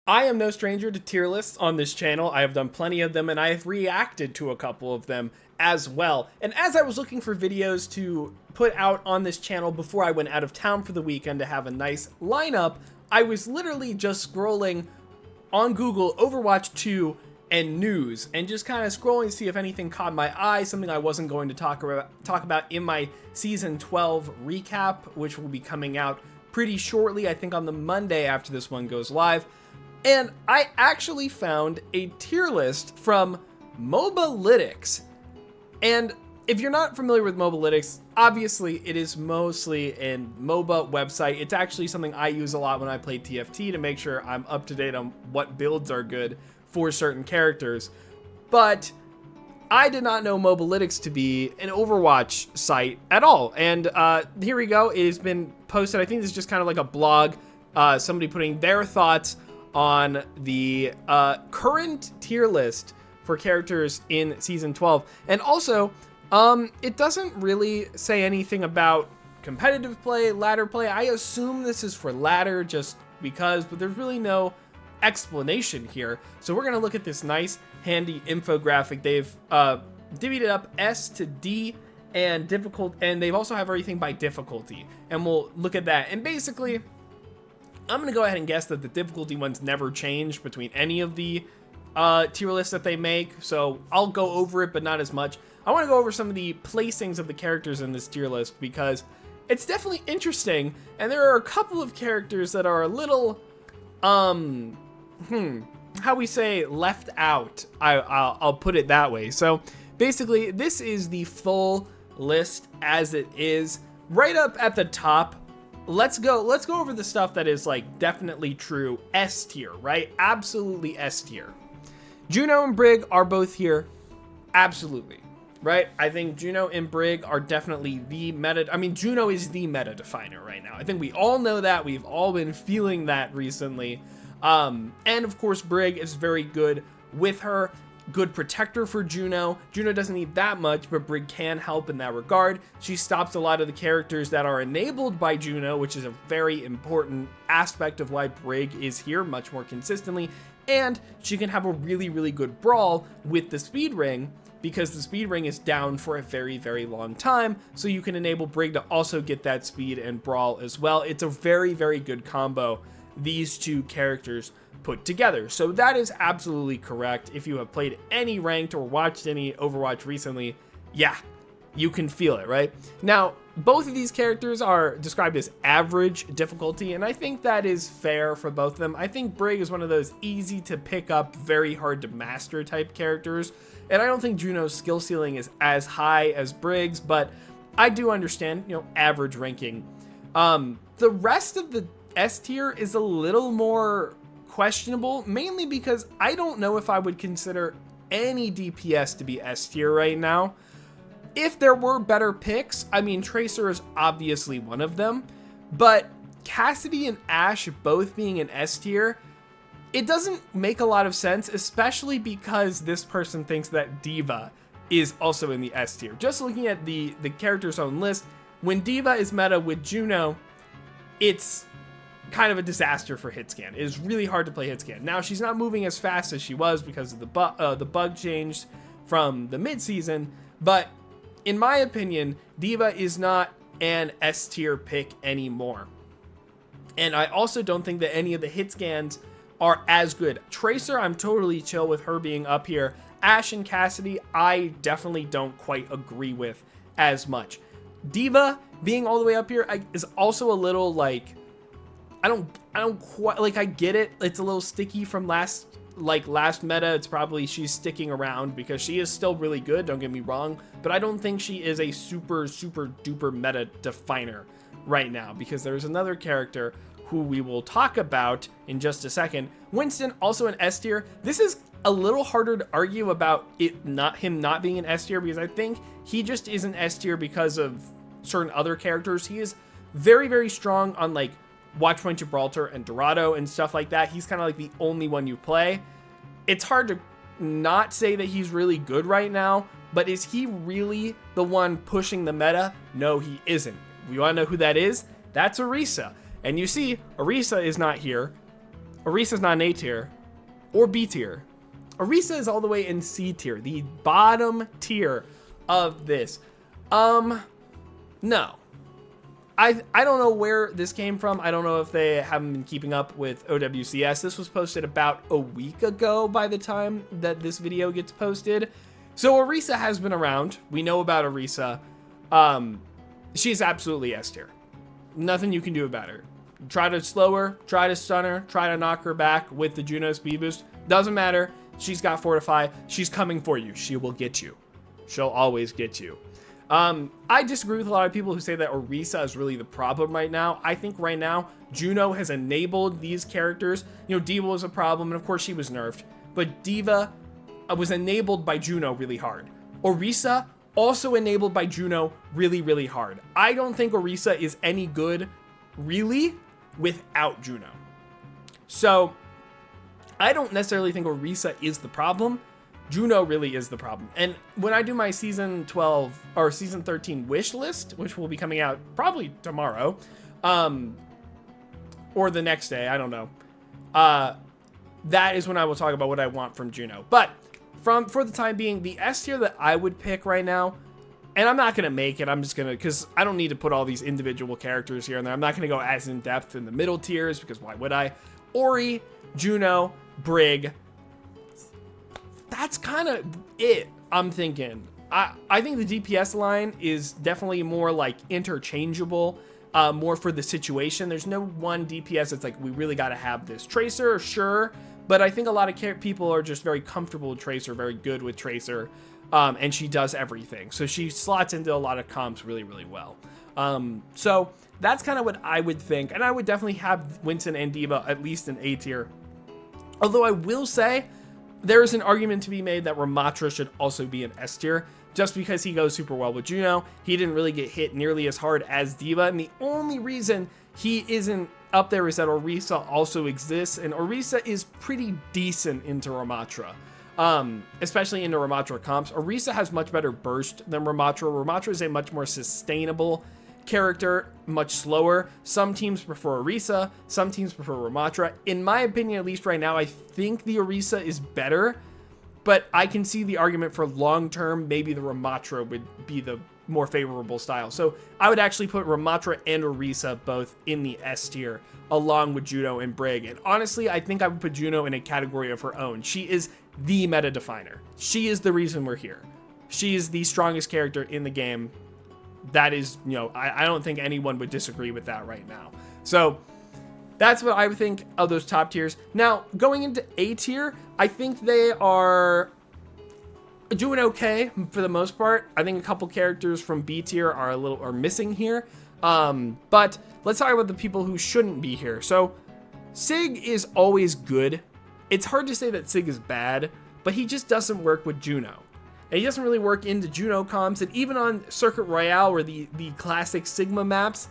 I am no stranger to tier lists on this channel. I have done plenty of them and I have reacted to a couple of them as well. And as I was looking for videos to put out on this channel before I went out of town for the weekend to have a nice lineup, I was literally just scrolling on Google Overwatch 2 and news and just kind of scrolling to see if anything caught my eye, something I wasn't going to talk about in my season 12 recap, which will be coming out pretty shortly, I think on the Monday after this one goes live. And I actually found a tier list from Mobalytics. And if you're not familiar with Mobalytics, obviously it is mostly a MOBA website. It's actually something I use a lot when I play TFT to make sure I'm up to date on what builds are good for certain characters. But I did not know Mobalytics to be an Overwatch site at all. And here we go. It has been posted. I think this is just kind of like a blog. Somebody putting their thoughts on the current tier list for characters in Season 12. And also, it doesn't really say anything about competitive play, ladder play. I assume this is for ladder just because, but there's really no explanation here. So we're going to look at this nice, handy infographic. They've divvied it up S to D and difficult, and they've also have everything by difficulty. And we'll look at that. And basically, I'm going to go ahead and guess that the difficulty ones never change between any of the tier lists that they make. So I'll go over it, but not as much. I want to go over some of the placings of the characters in this tier list because it's definitely interesting. And there are a couple of characters that are a little, how we say, left out. I'll put it that way. So basically, this is the full list as it is. Right up at the top, let's go over the stuff that is like definitely true S tier, right? Absolutely S tier. Juno and Brig are both here. Absolutely. Right? I think Juno and Brig are definitely the meta. I mean, Juno is the meta definer right now. I think we all know that. We've all been feeling that recently. And of course, Brig is very good with her. Good protector for Juno. Juno doesn't need that much, but Brig can help in that regard. She stops a lot of the characters that are enabled by Juno, which is a very important aspect of why Brig is here much more consistently. And she can have a really, really good brawl with the speed ring because the speed ring is down for a very, very long time. So you can enable Brig to also get that speed and brawl as well. It's a very, very good combo, these two characters put together. So that is absolutely correct. If you have played any ranked or watched any Overwatch recently, yeah, you can feel it, right? Now, both of these characters are described as average difficulty, and I think that is fair for both of them. I think Brig is one of those easy to pick up, very hard to master type characters, and I don't think Juno's skill ceiling is as high as Brig's, but I do understand, average ranking. The rest of the S tier is a little more questionable, mainly because I don't know if I would consider any DPS to be S tier right now. If there were better picks, I mean, Tracer is obviously one of them, but Cassidy and Ashe both being an S tier, it doesn't make a lot of sense, especially because this person thinks that D.Va is also in the S tier. Just looking at the character's own list, when D.Va is meta with Juno, it's kind of a disaster for hitscan. It is really hard to play hitscan. Now, she's not moving as fast as she was because of the bug changed from the mid-season, but in my opinion, D.Va is not an S tier pick anymore. And I also don't think that any of the hit scans are as good. Tracer, I'm totally chill with her being up here. Ashe and Cassidy, I definitely don't quite agree with as much. D.Va being all the way up here is also a little like, I don't quite, like, I get it. It's a little sticky from last meta. It's probably she's sticking around because she is still really good, don't get me wrong, but I don't think she is a super duper meta definer right now, because there's another character who we will talk about in just a second. Winston, also an S tier. This is a little harder to argue about him not being an S tier, because I think he just isn't S tier because of certain other characters. He is very, very strong on like Watchpoint Gibraltar and Dorado and stuff like that. He's kind of like the only one you play. It's hard to not say that he's really good right now, but is he really the one pushing the meta? No, he isn't. You want to know who that is? That's Orisa. And you see, Orisa is not here. Orisa's not an A tier or B tier. Orisa is all the way in C tier, the bottom tier of this. No. I don't know where this came from. I don't know if they haven't been keeping up with OWCS. This was posted about a week ago by the time that this video gets posted. So Orisa has been around. We know about Orisa. She's absolutely S tier. Nothing you can do about her. Try to slow her, try to stun her, try to knock her back with the Juno speed boost. Doesn't matter. She's got Fortify. She's coming for you. She will get you. She'll always get you. I disagree with a lot of people who say that Orisa is really the problem right now. I think right now, Juno has enabled these characters. You know, Diva was a problem, and of course she was nerfed. But Diva was enabled by Juno really hard. Orisa also enabled by Juno really, really hard. I don't think Orisa is any good, really, without Juno. So, I don't necessarily think Orisa is the problem. Juno really is the problem. And when I do my season 12 or season 13 wish list, which will be coming out probably tomorrow, or the next day, I don't know. That is when I will talk about what I want from Juno. But for the time being, the S tier that I would pick right now, and I'm not going to make it, I'm just going to, because I don't need to put all these individual characters here and there. I'm not going to go as in depth in the middle tiers, because why would I? Ori, Juno, Brig. That's kind of it, I'm thinking. I think the DPS line is definitely more like interchangeable, more for the situation. There's no one DPS that's like, we really got to have this. Tracer, sure, but I think a lot of people are just very comfortable with Tracer, very good with Tracer, and she does everything. So she slots into a lot of comps really, really well. So that's kind of what I would think, and I would definitely have Winston and Diva at least in A tier. Although I will say, there is an argument to be made that Ramatra should also be an S tier, just because he goes super well with Juno. He didn't really get hit nearly as hard as Diva, and the only reason he isn't up there is that Orisa also exists, and Orisa is pretty decent into Ramatra, especially into Ramatra comps. Orisa has much better burst than Ramatra. Ramatra is a much more sustainable character, much slower. Some teams prefer Orisa, some teams prefer Ramatra. In my opinion, at least right now, I think the Orisa is better, but I can see the argument for long term, maybe the Ramatra would be the more favorable style. So I would actually put Ramatra and Orisa both in the S tier, along with Juno and Brig. And honestly, I think I would put Juno in a category of her own. She is the meta definer. She is the reason we're here. She is the strongest character in the game. That is, you know, I don't think anyone would disagree with that right now. So that's what I would think of those top tiers. Now, going into A tier, I think they are doing okay for the most part. I think a couple characters from B tier are missing here. But let's talk about the people who shouldn't be here. So Sig is always good. It's hard to say that Sig is bad, but he just doesn't work with Juno. And he doesn't really work into Juno comps, and even on Circuit Royale or the classic Sigma maps,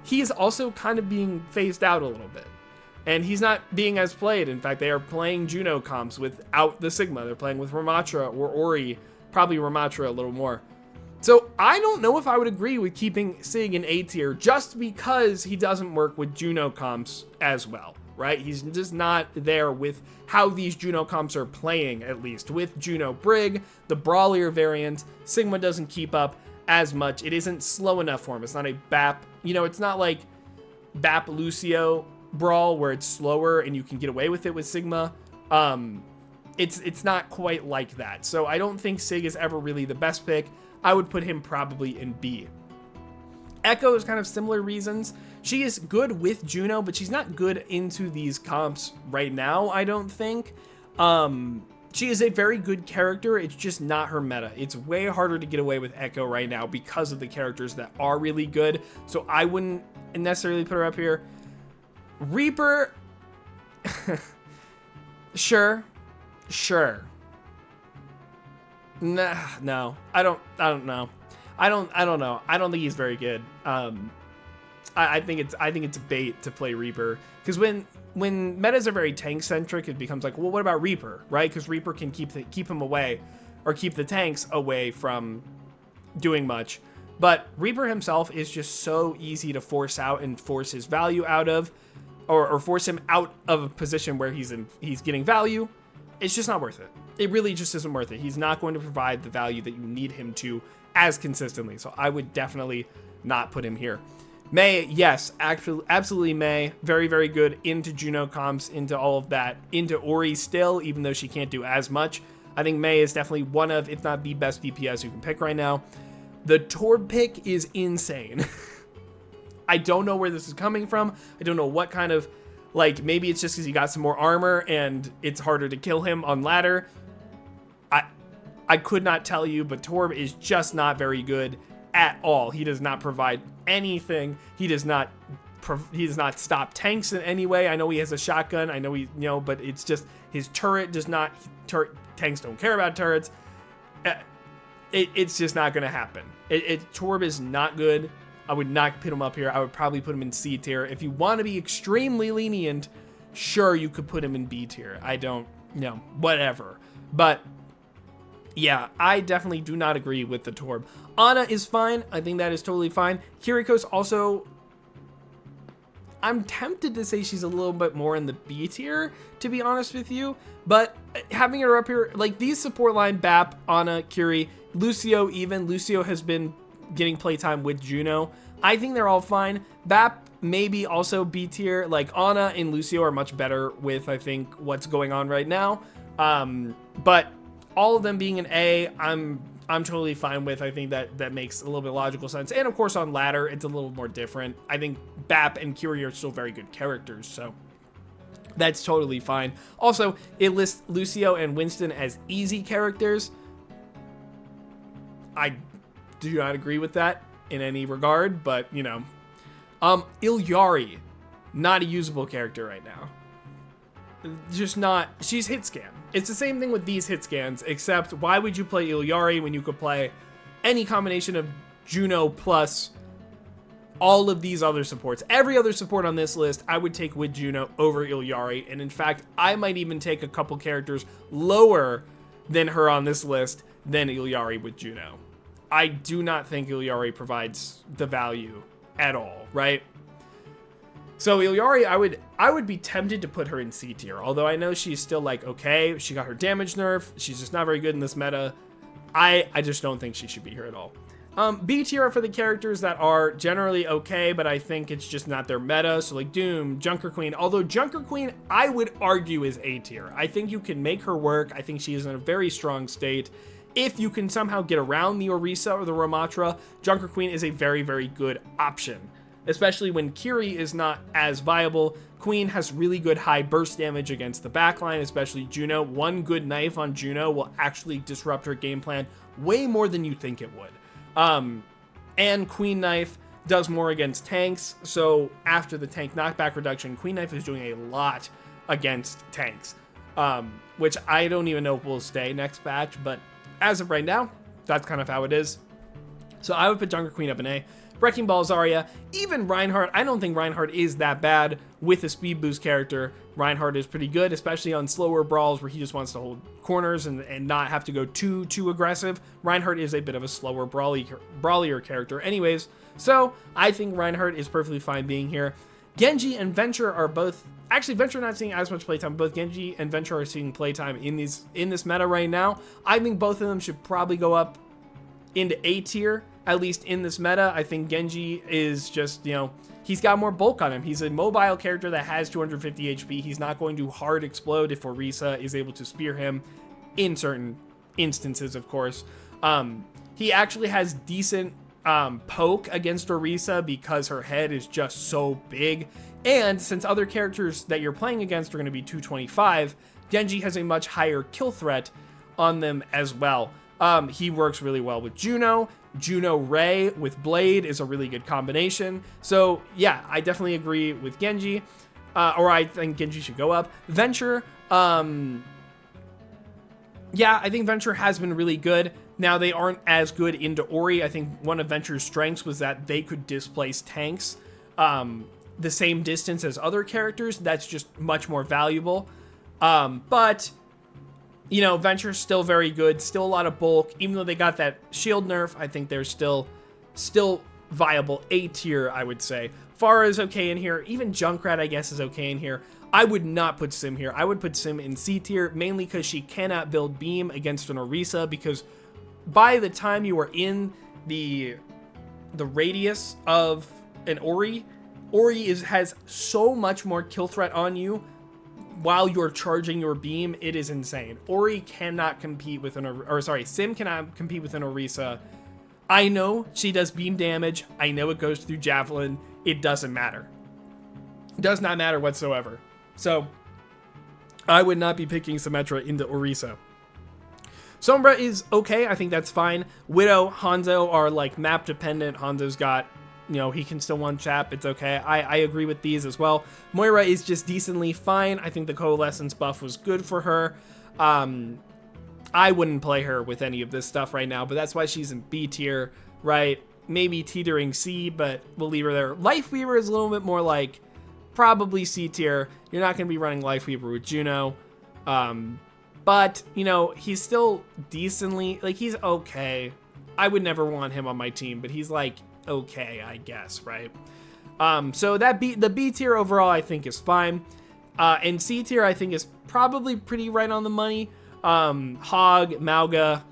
he is also kind of being phased out a little bit. And he's not being as played. In fact, they are playing Juno comps without the Sigma. They're playing with Ramatra or Ori, probably Ramatra a little more. So I don't know if I would agree with keeping Sig in A tier just because he doesn't work with Juno comps as well, right? He's just not there with how these Juno comps are playing, at least. With Juno Brig, the brawlier variant, Sigma doesn't keep up as much. It isn't slow enough for him. It's not a BAP, you know, it's not like BAP Lucio brawl where it's slower and you can get away with it with Sigma. It's not quite like that. So I don't think Sig is ever really the best pick. I would put him probably in B. Echo is kind of similar reasons. She is good with Juno, but she's not good into these comps right now, I don't think. She is a very good character. It's just not her meta. It's way harder to get away with Echo right now because of the characters that are really good. So I wouldn't necessarily put her up here. Reaper, sure. No, I don't know. I don't know. I don't think he's very good. I think it's a bait to play Reaper, because when metas are very tank centric, it becomes like, well, what about Reaper, right? Because Reaper can keep him away, or keep the tanks away from doing much. But Reaper himself is just so easy to force out and force his value out of. or force him out of a position where he's getting value, it's just not worth it. It really just isn't worth it. He's not going to provide the value that you need him to as consistently. So I would definitely not put him here. Mei, yes, actually, absolutely Mei. Very, very good into Juno comps, into all of that, into Ori still, even though she can't do as much. I think Mei is definitely one of, if not the best DPS you can pick right now. The Torb pick is insane. I don't know where this is coming from. I don't know what kind of, like, maybe it's just because he got some more armor and it's harder to kill him on ladder. I could not tell you, but Torb is just not very good at all. He does not provide anything. He does not stop tanks in any way. I know he has a shotgun. I know but it's just his turret does not. Tanks don't care about turrets. It's just not going to happen. Torb is not good. I would not put him up here. I would probably put him in C tier. If you want to be extremely lenient, sure, you could put him in B tier. I don't, whatever. But yeah, I definitely do not agree with the Torb. Ana is fine. I think that is totally fine. Kiriko's also, I'm tempted to say she's a little bit more in the B tier, to be honest with you. But having her up here, like these support line, Bap, Ana, Kiri, Lucio even. Lucio has been getting playtime with Juno. I think they're all fine. Bap maybe also B tier. Like Ana and Lucio are much better with, I think, what's going on right now. But all of them being an A, I'm totally fine with. I think that makes a little bit of logical sense. And of course on ladder, it's a little more different. I think Bap and Kiri are still very good characters, so that's totally fine. Also, it lists Lucio and Winston as easy characters. I do not agree with that in any regard, but Ilyari, not a usable character right now. Just not. She's hit scan. It's the same thing with these hit scans, except why would you play Ilyari when you could play any combination of Juno plus all of these other supports? Every other support on this list, I would take with Juno over Ilyari, and in fact, I might even take a couple characters lower than her on this list than Ilyari with Juno. I do not think Ilyari provides the value at all, right? So Ilyari, I would be tempted to put her in C tier, although I know she's still like, okay, she got her damage nerf, she's just not very good in this meta. I just don't think she should be here at all. B tier are for the characters that are generally okay, but I think it's just not their meta. So like Doom, Junker Queen, although Junker Queen, I would argue is A tier. I think you can make her work. I think she is in a very strong state. If you can somehow get around the Orisa or the Ramatra, Junker Queen is a very, very good option. Especially when Kiri is not as viable. Queen has really good high burst damage against the backline, especially Juno. One good knife on Juno will actually disrupt her game plan way more than you think it would. And Queen Knife does more against tanks, so after the tank knockback reduction, Queen Knife is doing a lot against tanks, which I don't even know if will stay next patch, but as of right now, that's kind of how it is. So I would put Junker Queen up in A. Wrecking Ball Zarya, even Reinhardt, I don't think Reinhardt is that bad with a speed boost character. Reinhardt is pretty good, especially on slower brawls where he just wants to hold corners and not have to go too aggressive. Reinhardt is a bit of a slower brawlier character anyways, so I think Reinhardt is perfectly fine being here. Genji and Venture are both, actually Venture not seeing as much playtime, both Genji and Venture are seeing playtime in this meta right now. I think both of them should probably go up into A tier, at least in this meta. I think Genji is just, he's got more bulk on him. He's a mobile character that has 250 HP. He's not going to hard explode if Orisa is able to spear him in certain instances, of course. He actually has decent poke against Orisa because her head is just so big. And since other characters that you're playing against are going to be 225, Genji has a much higher kill threat on them as well. He works really well with Juno. Juno Ray with Blade is a really good combination. So yeah, I definitely agree with Genji, or I think Genji should go up. Venture, yeah, I think Venture has been really good. Now they aren't as good into Ori. I think one of Venture's strengths was that they could displace tanks the same distance as other characters. That's just much more valuable. But Venture's still very good, still a lot of bulk. Even though they got that shield nerf, I think they're still viable A tier, I would say. Pharah is okay in here. Even Junkrat, I guess, is okay in here. I would not put Sim here. I would put Sim in C tier, mainly because she cannot build beam against an Orisa, because by the time you are in the radius of an Ori has so much more kill threat on you while you're charging your beam. It is insane. Ori cannot compete with Sim cannot compete with an Orisa. I know she does beam damage. I know it goes through Javelin. It doesn't matter. It does not matter whatsoever. So I would not be picking Symmetra into Orisa. Sombra is okay. I think that's fine. Widow, Hanzo are like map dependent. Hanzo's got, he can still one-tap. It's okay. I agree with these as well. Moira is just decently fine. I think the Coalescence buff was good for her. I wouldn't play her with any of this stuff right now, but that's why she's in B tier, right? Maybe teetering C, but we'll leave her there. Lifeweaver is a little bit more like probably C tier. You're not going to be running Lifeweaver with Juno. But, he's still decently, he's okay. I would never want him on my team, but he's okay, I guess, right? So the B tier overall, I think, is fine. And C tier, I think, is probably pretty right on the money. Hog, Mauga.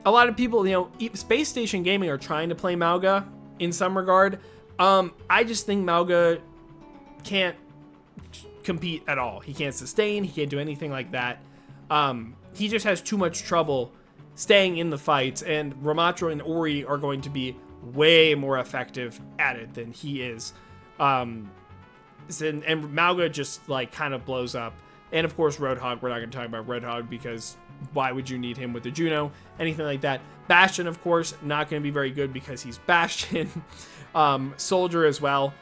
A lot of people, Space Station Gaming are trying to play Mauga in some regard. I just think Mauga can't compete at all. He can't sustain. He can't do anything like that. He just has too much trouble staying in the fights, and Ramattra and Ori are going to be way more effective at it than he is. And Mauga just kind of blows up. And of course, Roadhog, we're not going to talk about Roadhog because why would you need him with the Juno? Anything like that. Bastion, of course, not going to be very good because he's Bastion. Soldier as well.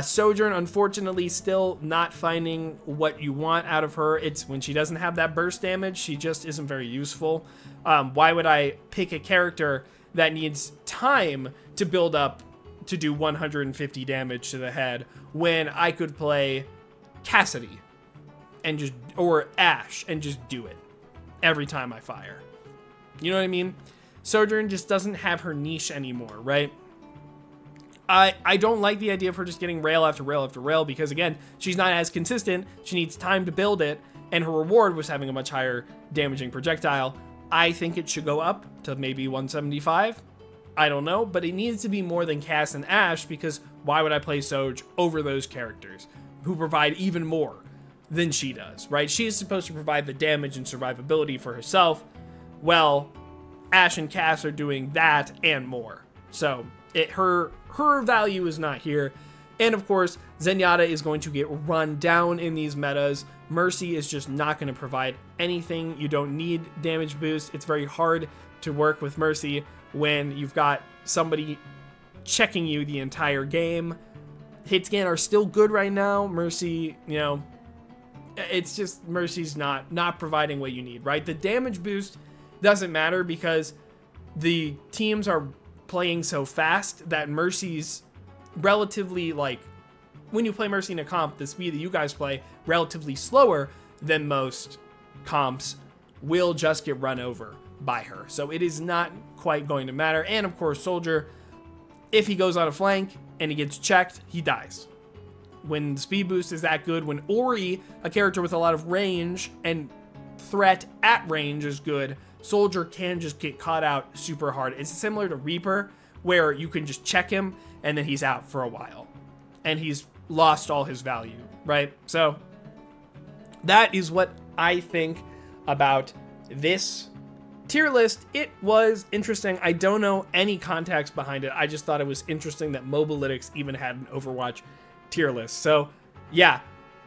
Sojourn, unfortunately, still not finding what you want out of her. It's when she doesn't have that burst damage, she just isn't very useful. Why would I pick a character that needs time to build up to do 150 damage to the head when I could play Cassidy or Ashe and just do it every time I fire? You know what I mean? Sojourn just doesn't have her niche anymore, right? I don't like the idea of her just getting rail after rail after rail because, again, she's not as consistent. She needs time to build it, and her reward was having a much higher damaging projectile. I think it should go up to maybe 175. I don't know, but it needs to be more than Cass and Ashe, because why would I play Soj over those characters who provide even more than she does, right? She is supposed to provide the damage and survivability for herself. Well, Ashe and Cass are doing that and more. So her value is not here. And of course, Zenyatta is going to get run down in these metas. Mercy is just not going to provide anything. You don't need damage boost. It's very hard to work with Mercy when you've got somebody checking you the entire game. Hitscan are still good right now. Mercy, it's just Mercy's not providing what you need, right? The damage boost doesn't matter because the teams are playing so fast that Mercy's relatively, when you play Mercy in a comp, the speed that you guys play, relatively slower than most comps, will just get run over by her. So it is not quite going to matter. And of course, Soldier, if he goes on a flank and he gets checked, he dies. When the speed boost is that good, when Ori, a character with a lot of range and threat at range, is good, Soldier can just get caught out super hard. It's similar to Reaper, where you can just check him and then he's out for a while and he's lost all his value, right? So that is what I think about this tier list. It was interesting. I don't know any context behind it. I just thought it was interesting that Mobalytics even had an Overwatch tier list. So yeah,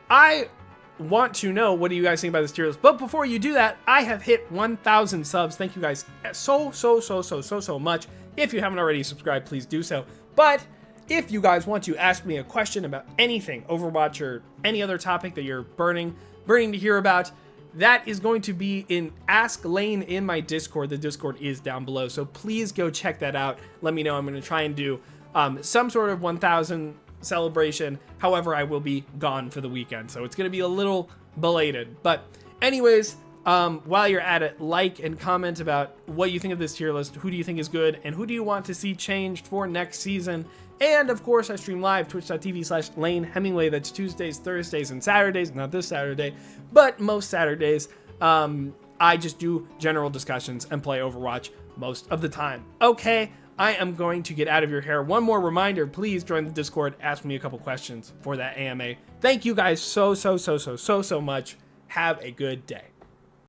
I want to know, what do you guys think about this tier list? But before you do that, I have hit 1,000 subs. Thank you guys so much. If you haven't already subscribed, please do so. But if you guys want to ask me a question about anything Overwatch or any other topic that you're burning to hear about, that is going to be in Ask Lane in my Discord. The Discord is down below, so please go check that out. Let me know. I'm going to try and do some sort of 1,000 celebration. However, I will be gone for the weekend, so it's going to be a little belated. But anyways, While you're at it, like and comment about what you think of this tier list, who do you think is good, and who do you want to see changed for next season. And of course, I stream live, twitch.tv/Lane Hemingway. That's Tuesdays, Thursdays, and Saturdays. Not this Saturday, but most Saturdays. I just do general discussions and play Overwatch most of the time. Okay, I am going to get out of your hair. One more reminder, please join the Discord. Ask me a couple questions for that AMA. Thank you guys so much. Have a good day.